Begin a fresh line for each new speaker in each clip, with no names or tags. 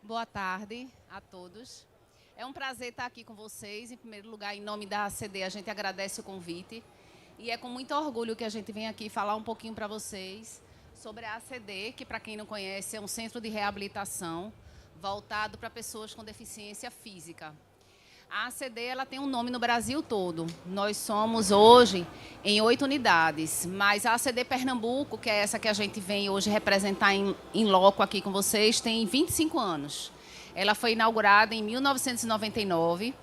Boa tarde a todos. É um prazer estar aqui com vocês. Em primeiro lugar, em nome da ACD, a gente agradece o convite. E é com muito orgulho que a gente vem aqui falar um pouquinho para vocês sobre a ACD, que, para quem não conhece, é um centro de reabilitação voltado para pessoas com deficiência física. A ACD ela tem um nome no Brasil todo. Nós somos hoje em 8 unidades, mas a ACD Pernambuco, que é essa que a gente vem hoje representar em loco aqui com vocês, tem 25 anos. Ela foi inaugurada em 1999.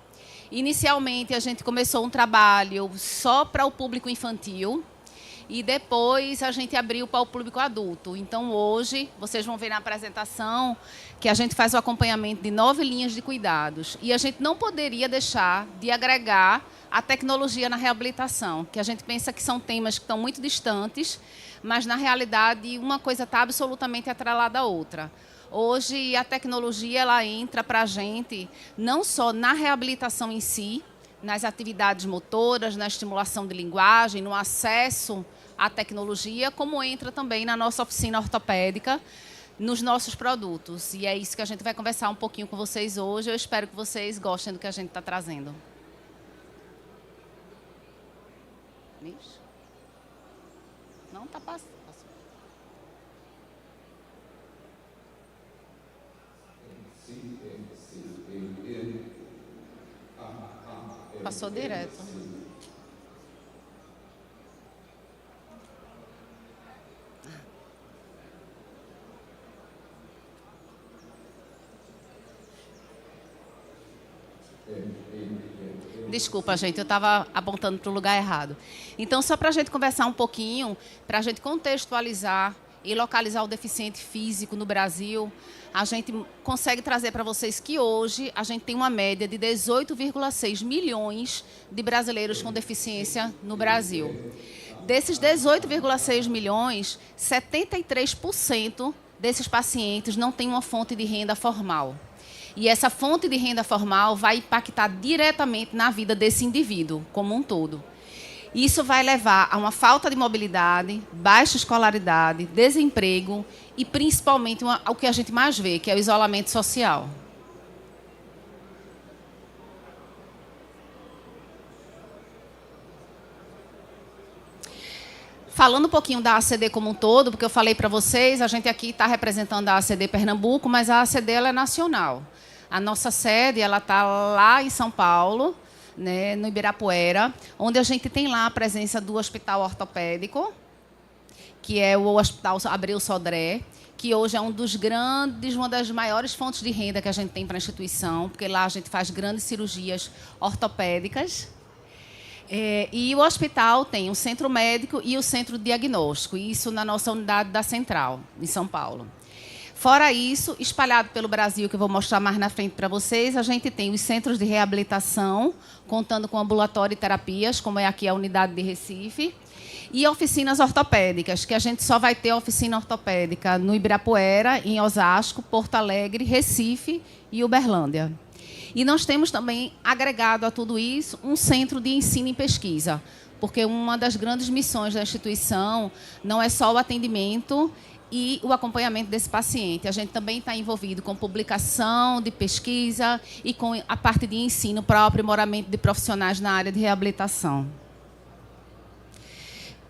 Inicialmente, a gente começou um trabalho só para o público infantil, e depois a gente abriu para o público adulto. Então, hoje, vocês vão ver na apresentação que a gente faz o acompanhamento de 9 linhas de cuidados. E a gente não poderia deixar de agregar a tecnologia na reabilitação, que a gente pensa que são temas que estão muito distantes, mas, na realidade, uma coisa está absolutamente atrelada à outra. Hoje, a tecnologia ela entra para a gente não só na reabilitação em si, nas atividades motoras, na estimulação de linguagem, no acesso à tecnologia, como entra também na nossa oficina ortopédica, nos nossos produtos. E é isso que a gente vai conversar um pouquinho com vocês hoje. Eu espero que vocês gostem do que a gente está trazendo. Isso? Não está passando. Passou direto. Desculpa, gente, eu estava apontando para o lugar errado. Então, só para a gente conversar um pouquinho, para a gente contextualizar e localizar o deficiente físico no Brasil, a gente consegue trazer para vocês que hoje a gente tem uma média de 18,6 milhões de brasileiros com deficiência no Brasil. Desses 18,6 milhões, 73% desses pacientes não têm uma fonte de renda formal. E essa fonte de renda formal vai impactar diretamente na vida desse indivíduo como um todo. Isso vai levar a uma falta de mobilidade, baixa escolaridade, desemprego e, principalmente, o que a gente mais vê, que é o isolamento social. Falando um pouquinho da ACD como um todo, porque eu falei para vocês, a gente aqui está representando a ACD Pernambuco, mas a ACD ela é nacional. A nossa sede ela está lá em São Paulo, né, no Ibirapuera, onde a gente tem lá a presença do Hospital Ortopédico, que é o Hospital Abreu Sodré, que hoje é uma das maiores fontes de renda que a gente tem para a instituição, porque lá a gente faz grandes cirurgias ortopédicas. E o hospital tem o centro médico e o centro diagnóstico, isso na nossa unidade da Central, em São Paulo. Fora isso, espalhado pelo Brasil, que eu vou mostrar mais na frente para vocês, a gente tem os centros de reabilitação, contando com ambulatório e terapias, como é aqui a unidade de Recife, e oficinas ortopédicas, que a gente só vai ter a oficina ortopédica no Ibirapuera, em Osasco, Porto Alegre, Recife e Uberlândia. E nós temos também, agregado a tudo isso, um centro de ensino e pesquisa, porque uma das grandes missões da instituição não é só o atendimento e o acompanhamento desse paciente. A gente também está envolvido com publicação de pesquisa e com a parte de ensino para o aprimoramento de profissionais na área de reabilitação.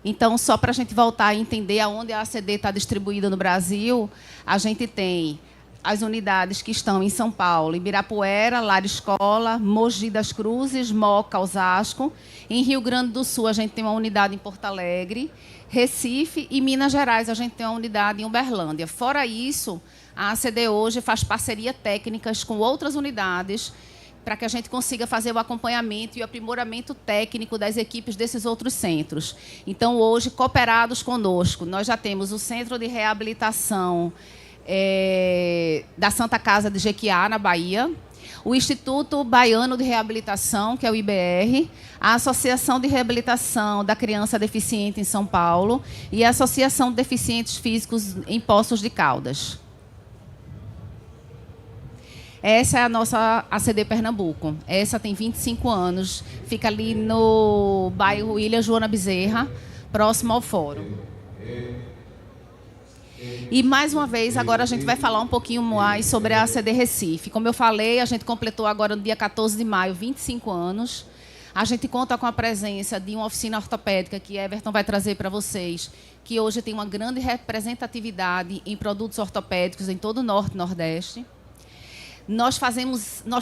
Então, só para a gente voltar a entender aonde a ACD está distribuída no Brasil, a gente tem as unidades que estão em São Paulo, Ibirapuera, Lar Escola, Mogi das Cruzes, Moca, Osasco. Em Rio Grande do Sul, a gente tem uma unidade em Porto Alegre. Recife e Minas Gerais, a gente tem uma unidade em Uberlândia. Fora isso, a ACD hoje faz parceria técnicas com outras unidades para que a gente consiga fazer o acompanhamento e o aprimoramento técnico das equipes desses outros centros. Então, hoje, cooperados conosco, nós já temos o Centro de Reabilitação da Santa Casa de Jequiá, na Bahia, o Instituto Baiano de Reabilitação, que é o IBR, a Associação de Reabilitação da Criança Deficiente em São Paulo e a Associação de Deficientes Físicos em Poços de Caldas. Essa é a nossa ACD Pernambuco. Essa tem 25 anos, fica ali no bairro Ilha Joana Bezerra, próximo ao Fórum. E, mais uma vez, agora a gente vai falar um pouquinho mais sobre a ACD Recife. Como eu falei, a gente completou agora, no dia 14 de maio, 25 anos. A gente conta com a presença de uma oficina ortopédica que Everton vai trazer para vocês, que hoje tem uma grande representatividade em produtos ortopédicos em todo o Norte e Nordeste. Nós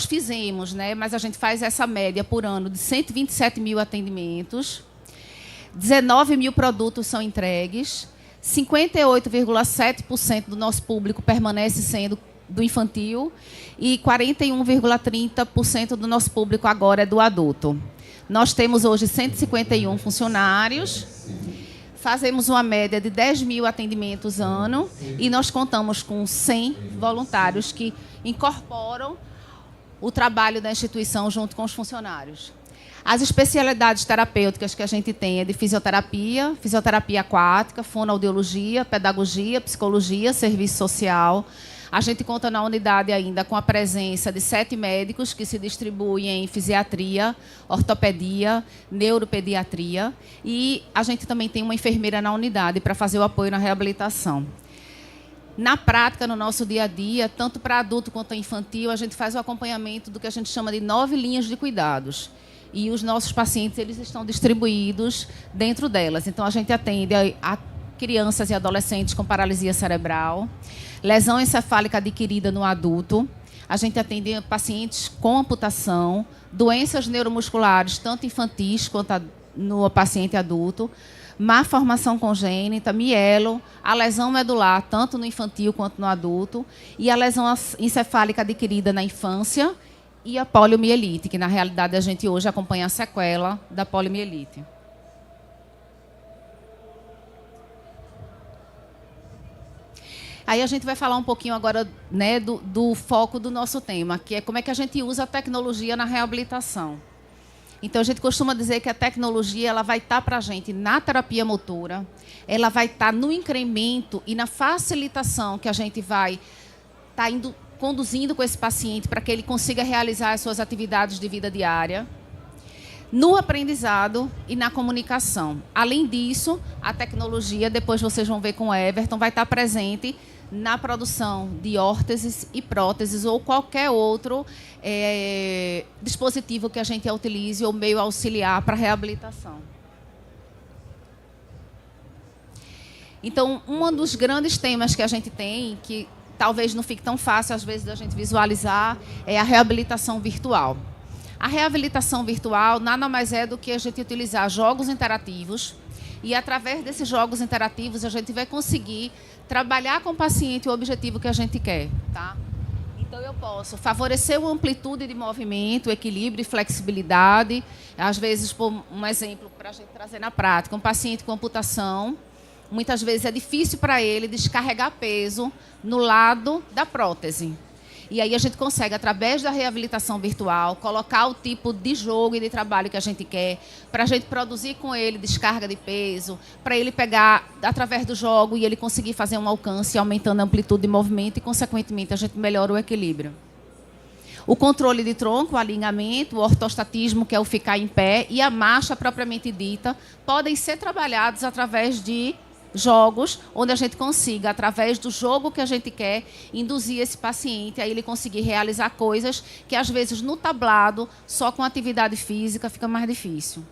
fizemos, né, mas a gente faz essa média por ano de 127 mil atendimentos, 19 mil produtos são entregues, 58,7% do nosso público permanece sendo do infantil e 41,30% do nosso público agora é do adulto. Nós temos hoje 151 funcionários, fazemos uma média de 10 mil atendimentos ano e nós contamos com 100 voluntários que incorporam o trabalho da instituição junto com os funcionários. As especialidades terapêuticas que a gente tem é de fisioterapia, fisioterapia aquática, fonoaudiologia, pedagogia, psicologia, serviço social. A gente conta na unidade ainda com a presença de 7 médicos que se distribuem em fisiatria, ortopedia, neuropediatria. E a gente também tem uma enfermeira na unidade para fazer o apoio na reabilitação. Na prática, no nosso dia a dia, tanto para adulto quanto infantil, a gente faz o acompanhamento do que a gente chama de 9 linhas de cuidados. E os nossos pacientes eles estão distribuídos dentro delas. Então, a gente atende a crianças e adolescentes com paralisia cerebral, lesão encefálica adquirida no adulto. A gente atende pacientes com amputação, doenças neuromusculares, tanto infantis quanto no paciente adulto, má formação congênita, mielo, a lesão medular, tanto no infantil quanto no adulto, e a lesão encefálica adquirida na infância, e a poliomielite, que na realidade a gente hoje acompanha a sequela da poliomielite. Aí a gente vai falar um pouquinho agora, né, do foco do nosso tema, que é como é que a gente usa a tecnologia na reabilitação. Então, a gente costuma dizer que a tecnologia ela vai estar para a gente na terapia motora, ela vai estar no incremento e na facilitação que a gente vai estar conduzindo com esse paciente para que ele consiga realizar as suas atividades de vida diária, no aprendizado e na comunicação. Além disso, a tecnologia, depois vocês vão ver com o Everton, vai estar presente na produção de órteses e próteses ou qualquer outro dispositivo que a gente utilize ou meio auxiliar para a reabilitação. Então, um dos grandes temas que a gente tem, que talvez não fique tão fácil, às vezes, da gente visualizar, é a reabilitação virtual. A reabilitação virtual nada mais é do que a gente utilizar jogos interativos e, através desses jogos interativos, a gente vai conseguir trabalhar com o paciente o objetivo que a gente quer. Tá? Então, eu posso favorecer uma amplitude de movimento, equilíbrio e flexibilidade. Às vezes, por um exemplo para a gente trazer na prática, um paciente com amputação, muitas vezes é difícil para ele descarregar peso no lado da prótese. E aí a gente consegue, através da reabilitação virtual, colocar o tipo de jogo e de trabalho que a gente quer, para a gente produzir com ele descarga de peso, para ele pegar através do jogo e ele conseguir fazer um alcance, aumentando a amplitude de movimento e, consequentemente, a gente melhora o equilíbrio. O controle de tronco, o alinhamento, o ortostatismo, que é o ficar em pé, e a marcha propriamente dita, podem ser trabalhados através de jogos, onde a gente consiga, através do jogo que a gente quer, induzir esse paciente a ele conseguir realizar coisas que, às vezes, no tablado, só com atividade física, fica mais difícil.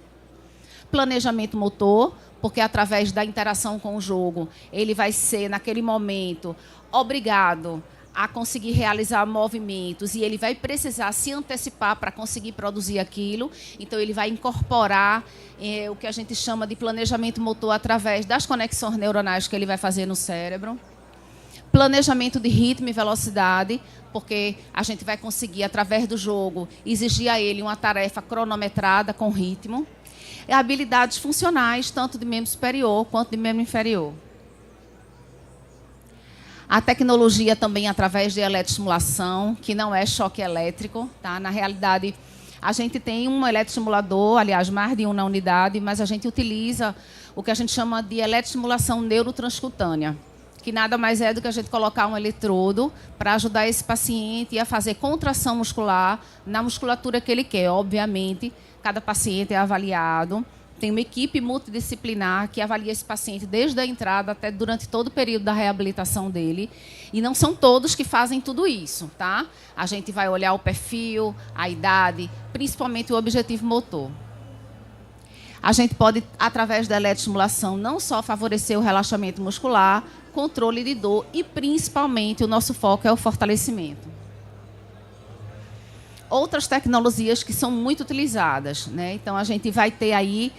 Planejamento motor, porque através da interação com o jogo, ele vai ser, naquele momento, obrigado a conseguir realizar movimentos e ele vai precisar se antecipar para conseguir produzir aquilo. Então, ele vai incorporar o que a gente chama de planejamento motor através das conexões neuronais que ele vai fazer no cérebro. Planejamento de ritmo e velocidade, porque a gente vai conseguir, através do jogo, exigir a ele uma tarefa cronometrada com ritmo. E habilidades funcionais, tanto de membro superior quanto de membro inferior. A tecnologia também através de eletroestimulação, que não é choque elétrico. Tá? Na realidade, a gente tem um eletroestimulador, aliás, mais de um na unidade, mas a gente utiliza o que a gente chama de eletroestimulação neurotranscutânea, que nada mais é do que a gente colocar um eletrodo para ajudar esse paciente a fazer contração muscular na musculatura que ele quer. Obviamente, cada paciente é avaliado tem uma equipe multidisciplinar que avalia esse paciente desde a entrada até durante todo o período da reabilitação dele. E não são todos que fazem tudo isso, tá? A gente vai olhar o perfil, a idade, principalmente o objetivo motor. A gente pode, através da eletroestimulação, não só favorecer o relaxamento muscular, controle de dor e, principalmente, o nosso foco é o fortalecimento. Outras tecnologias que são muito utilizadas, né? Então, a gente vai ter aí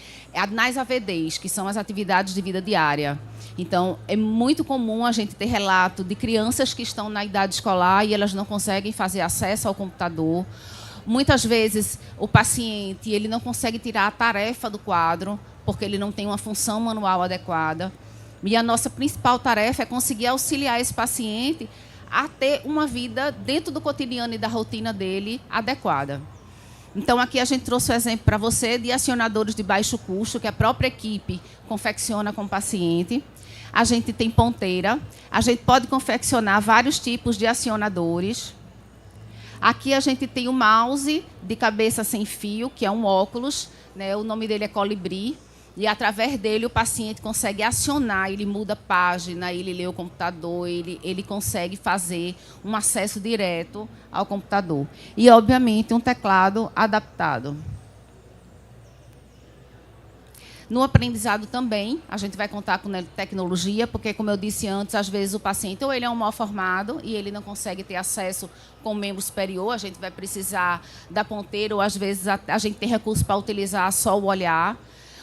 nas AVDs, que são as atividades de vida diária. Então, é muito comum a gente ter relato de crianças que estão na idade escolar e elas não conseguem fazer acesso ao computador. Muitas vezes, o paciente ele não consegue tirar a tarefa do quadro, porque ele não tem uma função manual adequada. E a nossa principal tarefa é conseguir auxiliar esse paciente a ter uma vida dentro do cotidiano e da rotina dele adequada. Então, aqui a gente trouxe o exemplo para você de acionadores de baixo custo, que a própria equipe confecciona com o paciente. A gente tem ponteira. A gente pode confeccionar vários tipos de acionadores. Aqui a gente tem o mouse de cabeça sem fio, que é um óculos, né? O nome dele é Colibri. E, através dele, o paciente consegue acionar, ele muda a página, ele lê o computador, ele consegue fazer um acesso direto ao computador. E, obviamente, um teclado adaptado. No aprendizado também, a gente vai contar com tecnologia, porque, como eu disse antes, às vezes o paciente ou ele é um mal formado e ele não consegue ter acesso com o membro superior, a gente vai precisar da ponteira, ou às vezes a gente tem recurso para utilizar só o olhar.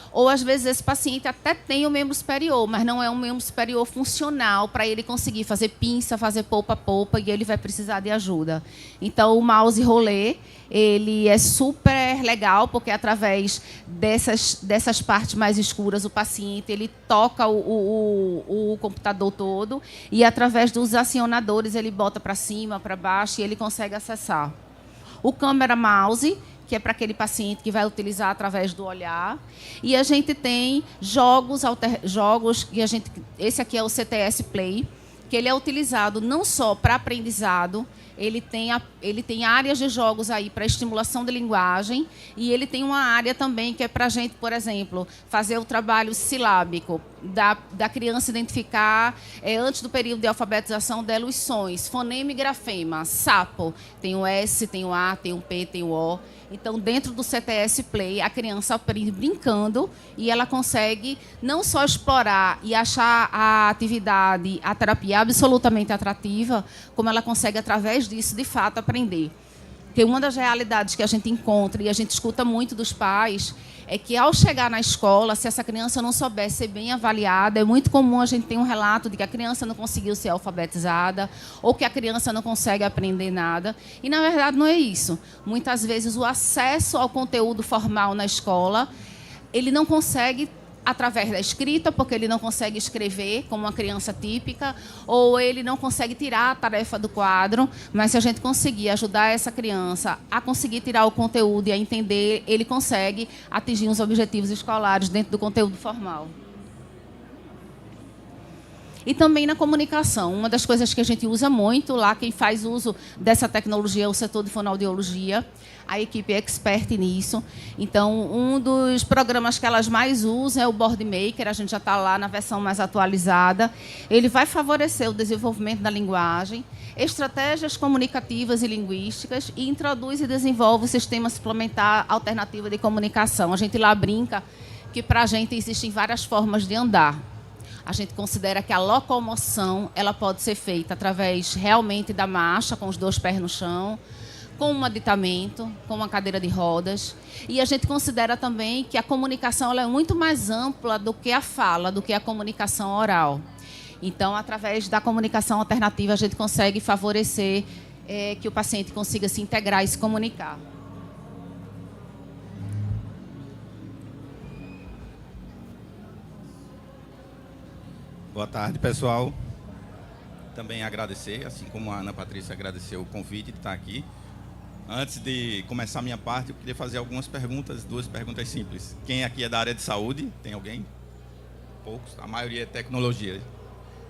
Ou, às vezes, esse paciente até tem o membro superior, mas não é um membro superior funcional para ele conseguir fazer pinça, fazer polpa-polpa, e ele vai precisar de ajuda. Então, o mouse rolê, ele é super legal, porque através dessas partes mais escuras, o paciente ele toca o computador todo, e através dos acionadores ele bota para cima, para baixo, e ele consegue acessar. O câmera mouse, que é para aquele paciente que vai utilizar através do olhar. E a gente tem jogos que a gente... Esse aqui é o CTS Play, que ele é utilizado não só para aprendizado, ele tem áreas de jogos aí para estimulação de linguagem, e ele tem uma área também que é para a gente, por exemplo, fazer o trabalho silábico, da criança identificar, antes do período de alfabetização dela, os sons, fonema e grafema, sapo, tem o S, tem o A, tem o P, tem o O. Então, dentro do CTS Play, a criança aprende brincando e ela consegue não só explorar e achar a atividade, a terapia absolutamente atrativa, como ela consegue, através disso, de fato, aprender. Porque uma das realidades que a gente encontra e a gente escuta muito dos pais é que, ao chegar na escola, se essa criança não souber ser bem avaliada, é muito comum a gente ter um relato de que a criança não conseguiu ser alfabetizada ou que a criança não consegue aprender nada. E, na verdade, não é isso. Muitas vezes, o acesso ao conteúdo formal na escola, ele não consegue através da escrita, porque ele não consegue escrever como uma criança típica, ou ele não consegue tirar a tarefa do quadro, mas se a gente conseguir ajudar essa criança a conseguir tirar o conteúdo e a entender, ele consegue atingir os objetivos escolares dentro do conteúdo formal. E também na comunicação. Uma das coisas que a gente usa muito lá, quem faz uso dessa tecnologia é o setor de fonoaudiologia. A equipe é expert nisso. Então, um dos programas que elas mais usam é o Boardmaker. A gente já está lá na versão mais atualizada. Ele vai favorecer o desenvolvimento da linguagem, estratégias comunicativas e linguísticas, e introduz e desenvolve o sistema suplementar alternativo de comunicação. A gente lá brinca que, para a gente, existem várias formas de andar. A gente considera que a locomoção ela pode ser feita através realmente da marcha, com os 2 pés no chão, com um aditamento, com uma cadeira de rodas. E a gente considera também que a comunicação ela é muito mais ampla do que a fala, do que a comunicação oral. Então, através da comunicação alternativa, a gente consegue favorecer que o paciente consiga se integrar e se comunicar.
Boa tarde, pessoal. Também agradecer, assim como a Ana Patrícia agradeceu o convite de estar aqui. Antes de começar a minha parte, eu queria fazer algumas perguntas, 2 perguntas simples. Quem aqui é da área de saúde? Tem alguém? Poucos. A maioria é tecnologia.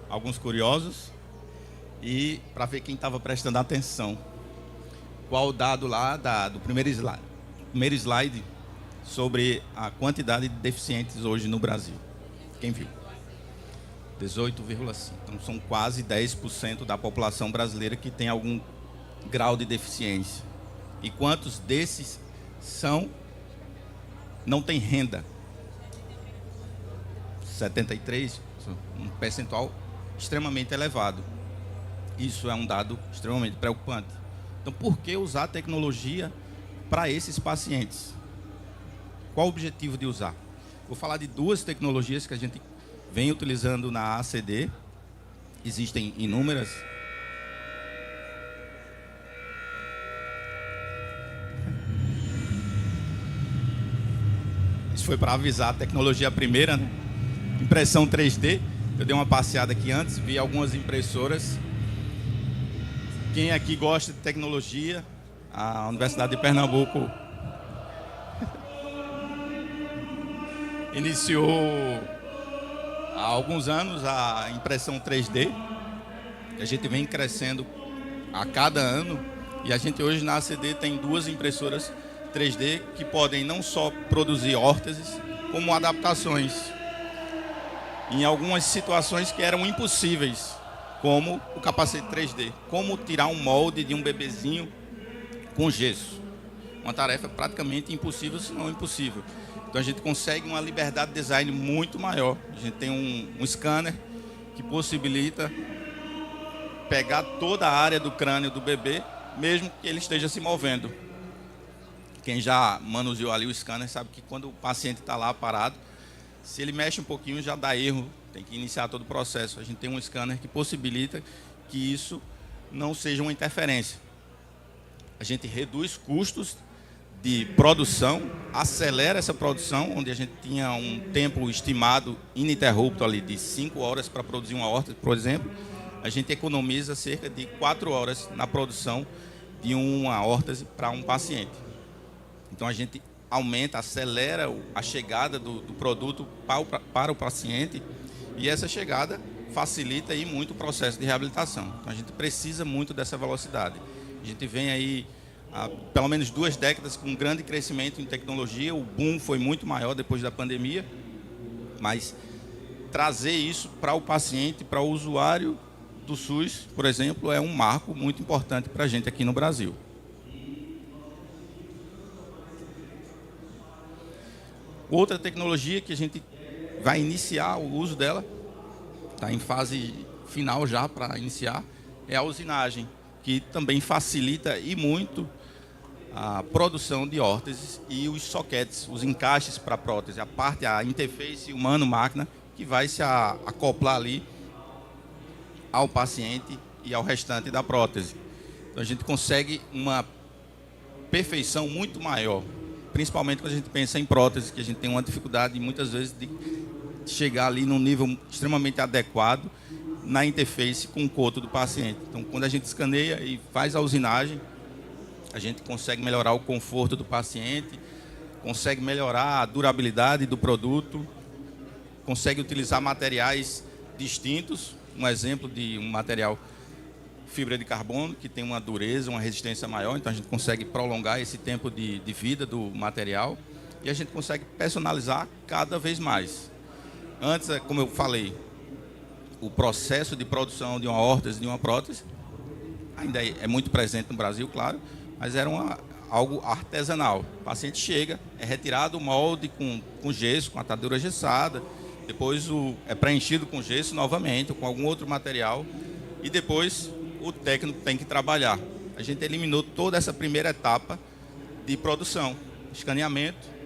Alguns curiosos. E para ver quem estava prestando atenção. Qual o dado lá do primeiro slide sobre a quantidade de deficientes hoje no Brasil. Quem viu? 18,5. Então, são quase 10% da população brasileira que tem algum grau de deficiência. E quantos desses não têm renda? 73, um percentual extremamente elevado. Isso é um dado extremamente preocupante. Então, por que usar a tecnologia para esses pacientes? Qual o objetivo de usar? Vou falar de duas tecnologias que a gente vem utilizando na ACD. Existem inúmeras. Isso foi para avisar a tecnologia primeira, né? Impressão 3D. Eu dei uma passeada aqui antes, vi algumas impressoras. Quem aqui gosta de tecnologia, a Universidade de Pernambuco iniciou há alguns anos a impressão 3D. A gente vem crescendo a cada ano e a gente hoje na ACD tem duas impressoras 3D que podem não só produzir órteses, como adaptações em algumas situações que eram impossíveis, como o capacete 3D, como tirar um molde de um bebezinho com gesso. Uma tarefa praticamente impossível, se não impossível. Então a gente consegue uma liberdade de design muito maior. A gente tem um scanner que possibilita pegar toda a área do crânio do bebê, mesmo que ele esteja se movendo. Quem já manuseou ali o scanner sabe que quando o paciente está lá parado, se ele mexe um pouquinho já dá erro, tem que iniciar todo o processo. A gente tem um scanner que possibilita que isso não seja uma interferência. A gente reduz custos de produção, acelera essa produção, onde a gente tinha um tempo estimado ininterrupto ali de 5 horas para produzir uma órtese, por exemplo, a gente economiza cerca de 4 horas na produção de uma órtese para um paciente. Então a gente aumenta, acelera a chegada do produto para o paciente e essa chegada facilita aí muito o processo de reabilitação. Então a gente precisa muito dessa velocidade. A gente vem aí há pelo menos 2 décadas com um grande crescimento em tecnologia, o boom foi muito maior depois da pandemia, mas trazer isso para o paciente, para o usuário do SUS, por exemplo, é um marco muito importante para a gente aqui no Brasil. Outra tecnologia que a gente vai iniciar o uso dela, está em fase final já para iniciar, é a usinagem, que também facilita e muito a produção de órteses e os soquetes, os encaixes para a prótese, a interface humano-máquina, que vai se acoplar ali ao paciente e ao restante da prótese. Então a gente consegue uma perfeição muito maior, principalmente quando a gente pensa em prótese, que a gente tem uma dificuldade muitas vezes de chegar ali num nível extremamente adequado na interface com o coto do paciente. Então, quando a gente escaneia e faz a usinagem, a gente consegue melhorar o conforto do paciente, consegue melhorar a durabilidade do produto, consegue utilizar materiais distintos. Um exemplo de um material fibra de carbono, que tem uma dureza, uma resistência maior, então a gente consegue prolongar esse tempo de vida do material e a gente consegue personalizar cada vez mais. Antes, como eu falei, o processo de produção de uma órtese, de uma prótese, ainda é muito presente no Brasil, claro, mas era algo artesanal. O paciente chega, é retirado o molde com gesso, com atadura gessada, depois é preenchido com gesso novamente, com algum outro material, e depois o técnico tem que trabalhar. A gente eliminou toda essa primeira etapa de produção, escaneamento,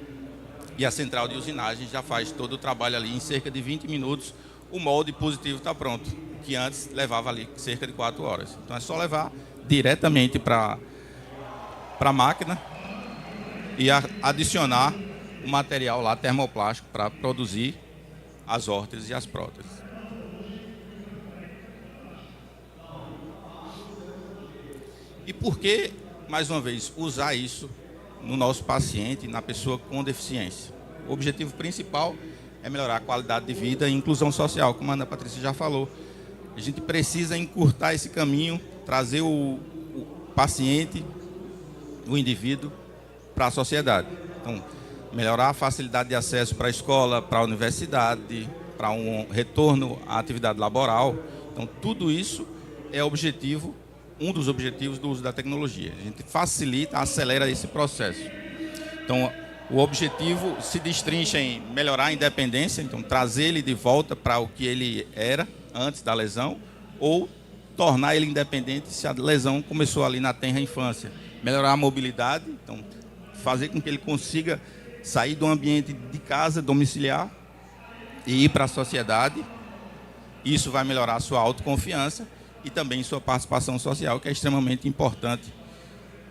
e a central de usinagem já faz todo o trabalho ali em cerca de 20 minutos, o molde positivo está pronto, que antes levava ali cerca de 4 horas. Então é só levar diretamente para a máquina e adicionar o material lá termoplástico para produzir as órteses e as próteses. E por que, mais uma vez, usar isso no nosso paciente, na pessoa com deficiência? O objetivo principal é melhorar a qualidade de vida e inclusão social, como a Ana Patrícia já falou. A gente precisa encurtar esse caminho, trazer o paciente, o indivíduo, para a sociedade. Então, melhorar a facilidade de acesso para a escola, para a universidade, para um retorno à atividade laboral. Então, tudo isso é objetivo, um dos objetivos do uso da tecnologia. A gente facilita, acelera esse processo. Então, o objetivo se destrincha em melhorar a independência, então trazer ele de volta para o que ele era antes da lesão, ou tornar ele independente se a lesão começou ali na tenra infância. Melhorar a mobilidade, então fazer com que ele consiga sair do ambiente de casa, domiciliar, e ir para a sociedade. Isso vai melhorar a sua autoconfiança e também sua participação social, que é extremamente importante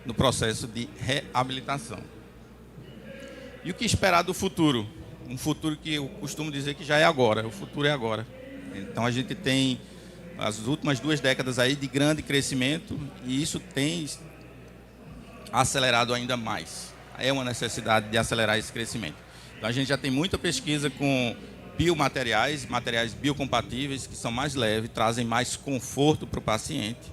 no processo de reabilitação. E o que esperar do futuro? Um futuro que eu costumo dizer que já é agora, o futuro é agora. Então a gente tem as últimas 2 décadas aí de grande crescimento e isso tem acelerado ainda mais. É uma necessidade de acelerar esse crescimento. Então a gente já tem muita pesquisa com biomateriais, materiais biocompatíveis, que são mais leves, trazem mais conforto para o paciente,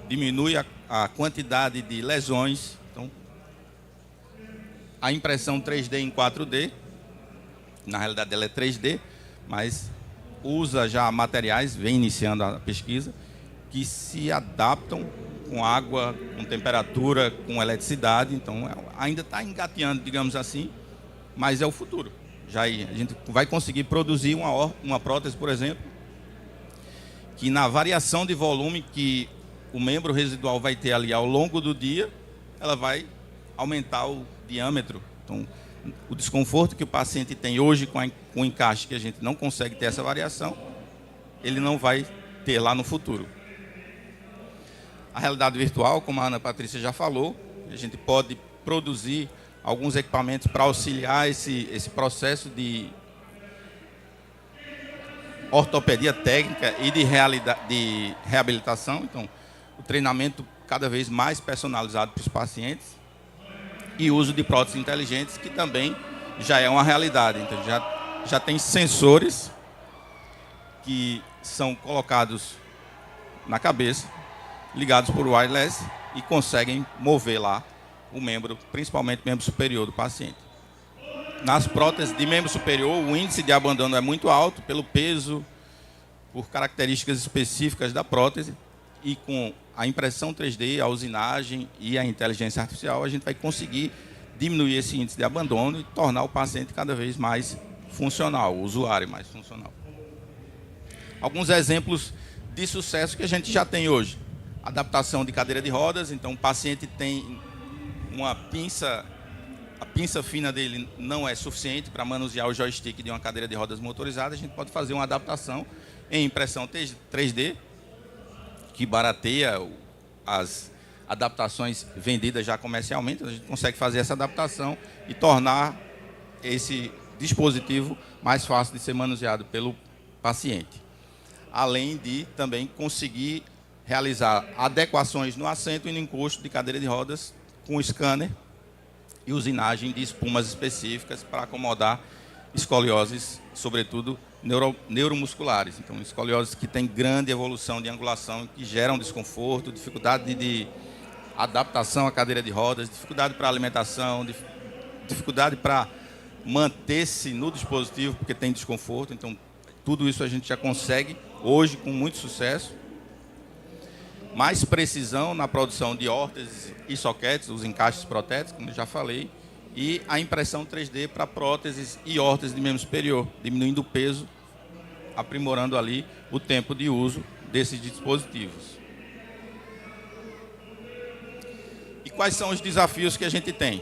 diminui a quantidade de lesões. Então, a impressão 3D em 4D, na realidade ela é 3D, mas usa já materiais, vem iniciando a pesquisa, que se adaptam com água, com temperatura, com eletricidade. Então, ainda está engateando, digamos assim, mas é o futuro. Já a gente vai conseguir produzir uma prótese, por exemplo, que na variação de volume que o membro residual vai ter ali ao longo do dia, ela vai aumentar o diâmetro. Então, o desconforto que o paciente tem hoje com o encaixe, que a gente não consegue ter essa variação, ele não vai ter lá no futuro. A realidade virtual, como a Ana Patrícia já falou, a gente pode produzir alguns equipamentos para auxiliar esse processo de ortopedia técnica e de reabilitação. Então, o treinamento cada vez mais personalizado para os pacientes e o uso de próteses inteligentes, que também já é uma realidade. Então, já tem sensores que são colocados na cabeça, ligados por wireless, e conseguem mover lá o membro, principalmente o membro superior do paciente. Nas próteses de membro superior, o índice de abandono é muito alto pelo peso, por características específicas da prótese, e com a impressão 3D, a usinagem e a inteligência artificial, a gente vai conseguir diminuir esse índice de abandono e tornar o paciente cada vez mais funcional, o usuário mais funcional. Alguns exemplos de sucesso que a gente já tem hoje. Adaptação de cadeira de rodas, então o paciente tem uma pinça, a pinça fina dele não é suficiente para manusear o joystick de uma cadeira de rodas motorizada, a gente pode fazer uma adaptação em impressão 3D, que barateia as adaptações vendidas já comercialmente. A gente consegue fazer essa adaptação e tornar esse dispositivo mais fácil de ser manuseado pelo paciente. Além de também conseguir realizar adequações no assento e no encosto de cadeira de rodas com scanner e usinagem de espumas específicas para acomodar escolioses, sobretudo neuromusculares. Então, escolioses que têm grande evolução de angulação, que geram desconforto, dificuldade de adaptação à cadeira de rodas, dificuldade para alimentação, dificuldade para manter-se no dispositivo porque tem desconforto. Então, tudo isso a gente já consegue hoje com muito sucesso. Mais precisão na produção de órteses e soquetes, os encaixes protéticos, como eu já falei, e a impressão 3D para próteses e órteses de membro superior, diminuindo o peso, aprimorando ali o tempo de uso desses dispositivos. E quais são os desafios que a gente tem?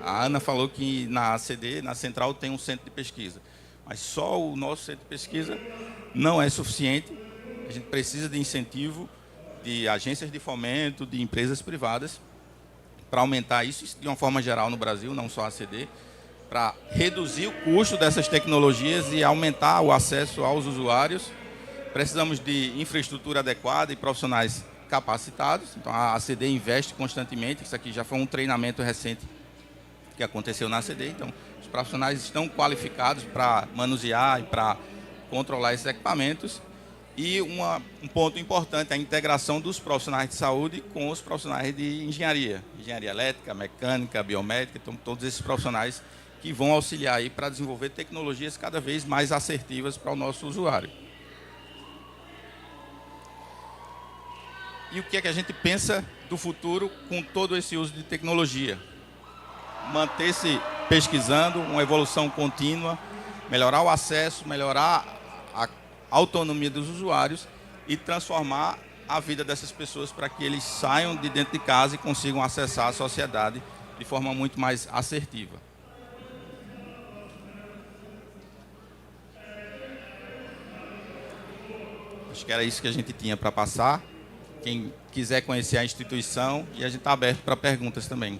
A Ana falou que na ACD, na Central, tem um centro de pesquisa, mas só o nosso centro de pesquisa não é suficiente. A gente precisa de incentivo de agências de fomento, de empresas privadas, para aumentar isso de uma forma geral no Brasil, não só a ACD, para reduzir o custo dessas tecnologias e aumentar o acesso aos usuários. Precisamos de infraestrutura adequada e profissionais capacitados. Então, a ACD investe constantemente. Isso aqui já foi um treinamento recente que aconteceu na ACD. Então, os profissionais estão qualificados para manusear e para controlar esses equipamentos. E um ponto importante, a integração dos profissionais de saúde com os profissionais de engenharia. Engenharia elétrica, mecânica, biomédica, então todos esses profissionais que vão auxiliar aí para desenvolver tecnologias cada vez mais assertivas para o nosso usuário. E o que é que a gente pensa do futuro com todo esse uso de tecnologia? Manter-se pesquisando, uma evolução contínua, melhorar o acesso, melhorar a autonomia dos usuários e transformar a vida dessas pessoas para que eles saiam de dentro de casa e consigam acessar a sociedade de forma muito mais assertiva. Acho que era isso que a gente tinha para passar. Quem quiser conhecer a instituição, e a gente está aberto para perguntas também.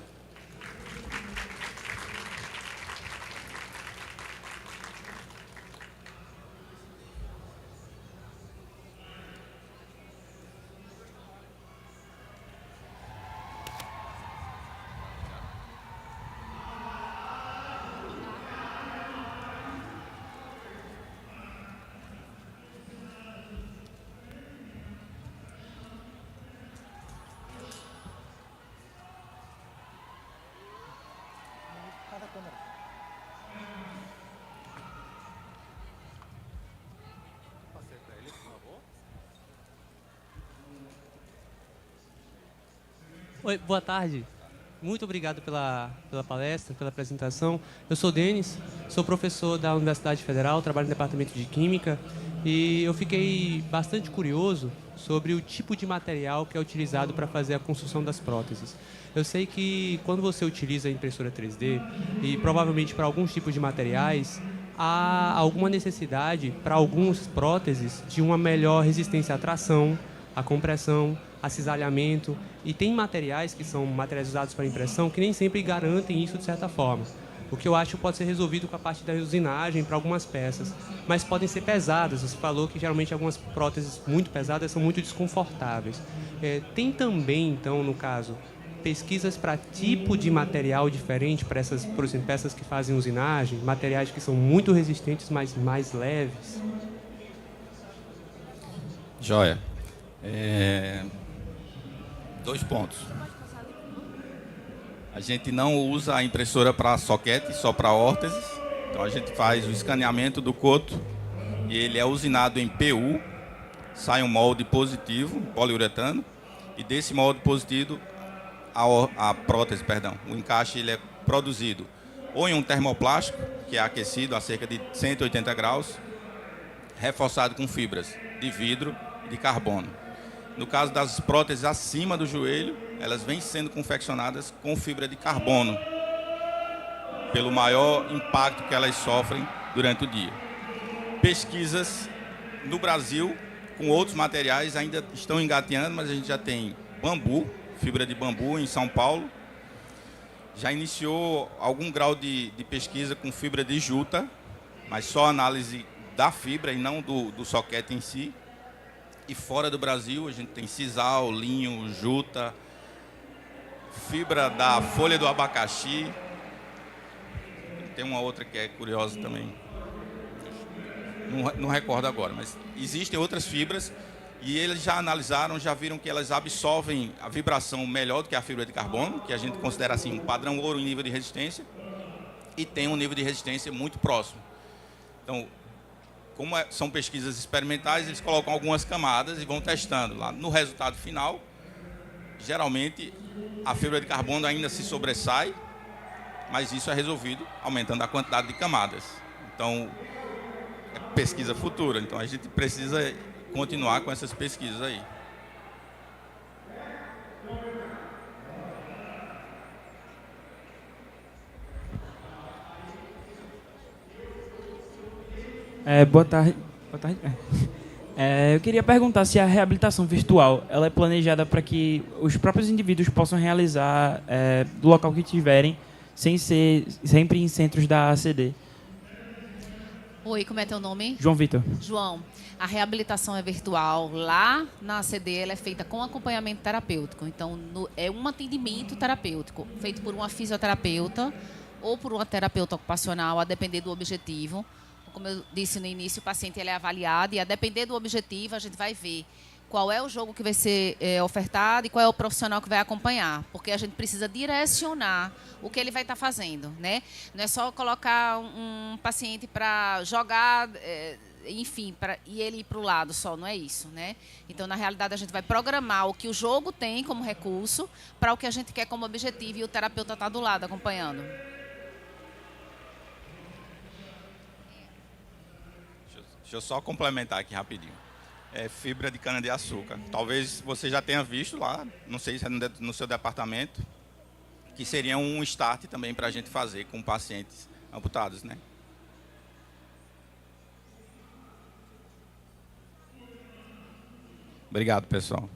Oi, boa tarde. Muito obrigado pela palestra, pela apresentação. Eu sou Denis, sou professor da Universidade Federal, trabalho no Departamento de Química e eu fiquei bastante curioso sobre o tipo de material que é utilizado para fazer a construção das próteses. Eu sei que quando você utiliza a impressora 3D e provavelmente para alguns tipos de materiais, há alguma necessidade para algumas próteses de uma melhor resistência à tração, à compressão, a cisalhamento, e tem materiais que são materiais usados para impressão que nem sempre garantem isso de certa forma. O que eu acho pode ser resolvido com a parte da usinagem para algumas peças, mas podem ser pesadas. Você falou que geralmente algumas próteses muito pesadas são muito desconfortáveis. Tem também, então, no caso, pesquisas para tipo de material diferente para essas, por exemplo, peças que fazem usinagem, materiais que são muito resistentes, mas mais leves?
Joia. 2 pontos. A gente não usa a impressora para soquete, só para órteses. Então a gente faz o escaneamento do coto e ele é usinado em PU, sai um molde positivo, poliuretano, e desse molde positivo a prótese, o encaixe ele é produzido ou em um termoplástico, que é aquecido a cerca de 180 graus, reforçado com fibras de vidro e de carbono. No caso das próteses acima do joelho, elas vêm sendo confeccionadas com fibra de carbono, pelo maior impacto que elas sofrem durante o dia. Pesquisas no Brasil com outros materiais ainda estão engateando, mas a gente já tem bambu, fibra de bambu em São Paulo. Já iniciou algum grau de pesquisa com fibra de juta, mas só análise da fibra e não do soquete em si. E fora do Brasil, a gente tem sisal, linho, juta, fibra da folha do abacaxi. Tem uma outra que é curiosa também. Não recordo agora, mas existem outras fibras e eles já analisaram, já viram que elas absorvem a vibração melhor do que a fibra de carbono, que a gente considera assim um padrão ouro em nível de resistência, e tem um nível de resistência muito próximo. Então, como são pesquisas experimentais, eles colocam algumas camadas e vão testando. Lá no resultado final, geralmente a fibra de carbono ainda se sobressai, mas isso é resolvido aumentando a quantidade de camadas. Então, é pesquisa futura. Então, a gente precisa continuar com essas pesquisas aí.
Boa tarde. Boa tarde. Eu queria perguntar se a reabilitação virtual ela é planejada para que os próprios indivíduos possam realizar do local que tiverem, sem ser sempre em centros da ACD.
Oi, como é teu nome?
João Vitor.
João, a reabilitação é virtual. Lá na ACD ela é feita com acompanhamento terapêutico. Então, é um atendimento terapêutico, feito por uma fisioterapeuta ou por uma terapeuta ocupacional, a depender do objetivo. O Como eu disse no início, o paciente ele é avaliado e, a depender do objetivo, a gente vai ver qual é o jogo que vai ser ofertado e qual é o profissional que vai acompanhar. Porque a gente precisa direcionar o que ele vai estar fazendo, né? Não é só colocar um paciente para jogar, enfim, e ele ir para o lado só, não é isso, né? Então, na realidade, a gente vai programar o que o jogo tem como recurso para o que a gente quer como objetivo e o terapeuta está do lado acompanhando.
Deixa eu só complementar aqui rapidinho. É fibra de cana-de-açúcar. Talvez você já tenha visto lá, não sei se é no seu departamento, que seria um start também para a gente fazer com pacientes amputados, né? Obrigado, pessoal.